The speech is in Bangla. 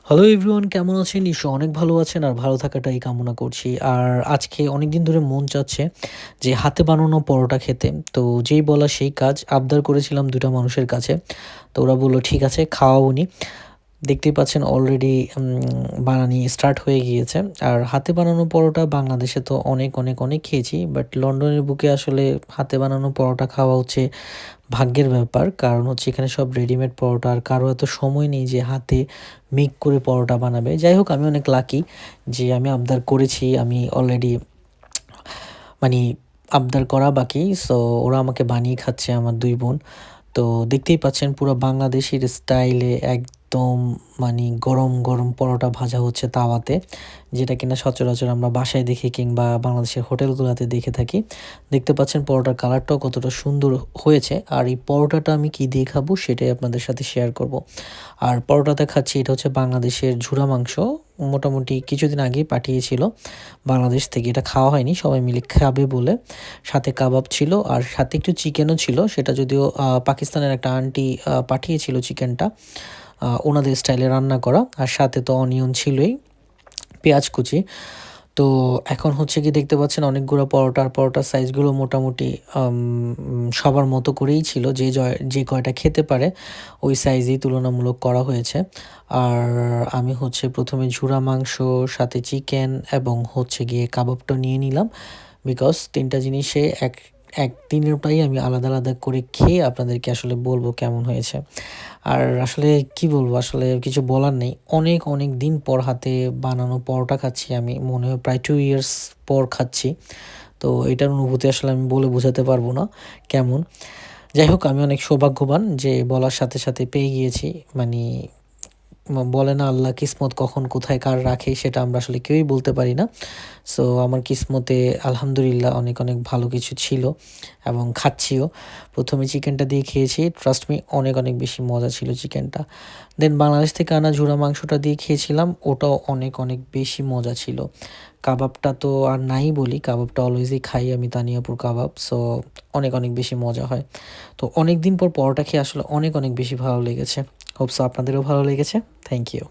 হ্যালো এভরিওয়ান, কেমন আছেন? নিশ্চয়ই অনেক ভালো আছেন আর ভালো থাকাটাই কামনা করছি। আর আজকে অনেকদিন ধরে মন চাচ্ছে যে হাতে বানানো পরোটা খেতে। তো যেই বলা সেই কাজ, আবদার করেছিলাম ২ টা মানুষের কাছে। তো ওরা বলল ঠিক আছে খাওয়াবনি। দেখতেই পাচ্ছেন অলরেডি বানানি স্টার্ট হয়ে গিয়েছে। আর হাতে বানানো পরোটা বাংলাদেশে তো অনেক, অনেক, অনেক খেয়েছি। বাট লন্ডনের বুকে আসলে হাতে বানানো পরোটা খাওয়া হচ্ছে ভাগ্যের ব্যাপার। কারণ হচ্ছে এখানে সব রেডিমেড পরোটা, আর কারো এত সময় নেই যে হাতে মেক করে পরোটা বানাবে। যাই হোক, আমি অনেক লাকি যে আমি আবদার করেছি। আমি অলরেডি মানি আবদার করা বাকি। সো ওরা আমাকে বানিয়ে খাচ্ছে, আমার ২ বোন। তো দেখতেই পাচ্ছেন পুরো বাংলাদেশীর স্টাইলে একদম গরম, গরম পরোটা ভাজা হচ্ছে তাওয়াতে। যেটা কিনা সচরাচর আমরা বাসায় দেখি কিংবা বাংলাদেশের হোটেলগুলাতে দেখে থাকি। দেখতে পাচ্ছেন পরোটার কালারটাও কতটা সুন্দর হয়েছে। আর এই পরোটাটা আমি কী দিয়ে খাবো সেটাই আপনাদের সাথে শেয়ার করব। আর পরোটাতে খাচ্ছি, এটা হচ্ছে বাংলাদেশের ঝুরা মাংস। মোটামুটি কিছুদিন আগেই পাঠিয়েছিল বাংলাদেশ থেকে। এটা খাওয়া হয়নি, সবাই মিলে খাবে বলে। সাথে কাবাব ছিল আর সাথে একটু চিকেনও ছিল। সেটা যদিও পাকিস্তানের একটা আন্টি পাঠিয়েছিল চিকেনটা, ওনাদের স্টাইলে রান্না করা। আর সাথে তো অনিয়ন ছিলই, পেঁয়াজ কুচি। তো এখন হচ্ছে কি দেখতে পাচ্ছেন অনেকগুলো পরোটা, আর পরোটার সাইজগুলো মোটামুটি সবার মতো করেই ছিল। যে কয়টা খেতে পারে ওই সাইজেই তুলনামূলক করা হয়েছে। আর আমি হচ্ছে ১ম এ ঝুরা মাংস, সাথে চিকেন এবং হচ্ছে গিয়ে কাবাবটা নিয়ে নিলাম। বিকজ ৩ টা জিনিসে একদিনেরটাই আমি আলাদা, আলাদা করে খেয়ে আপনাদেরকে আসলে বলব কেমন হয়েছে। আর আসলে কি বলবো, আসলে কিছু বলার নেই। অনেক, অনেক দিন পর হাতে বানানো পরোটা খাচ্ছি আমি। মনে হয় প্রায় 2 ইয়ার্স পর খাচ্ছি। তো এটার অনুভূতি আসলে আমি বলে বোঝাতে পারব না কেমন। যাই হোক, আমি অনেক সৌভাগ্যবান যে বলার সাথে, সাথে পেয়ে গিয়েছি। মানি বলে না আল্লাহ কিসমত কখন কোথায় কার রাখে সেটা আমরা আসলে কেউই বলতে পারি না। সো আমার কিসমতে আলহামদুলিল্লাহ অনেক, অনেক ভালো কিছু ছিল এবং খাচ্ছিও। ১ম এ চিকেনটা দিয়ে খেয়েছি। ট্রাস্ট মি, অনেক, অনেক বেশি মজা ছিল চিকেনটা। দেন বাংলাদেশ থেকে আনা ঝুরা মাংসটা দিয়ে খেয়েছিলাম। ওটাও অনেক, অনেক বেশি মজা ছিল। কাবাবটা তো আর নাই বলি, কাবাবটা অলওয়েজই খাই আমি, তানিয়াপুর কাবাব। সো অনেক, অনেক বেশি মজা হয়। তো অনেকদিন পর পরোটা খেয়ে আসলে অনেক, অনেক বেশি ভালো লেগেছে। হোপ সো আপনাদেরও ভালো লেগেছে। Thank you.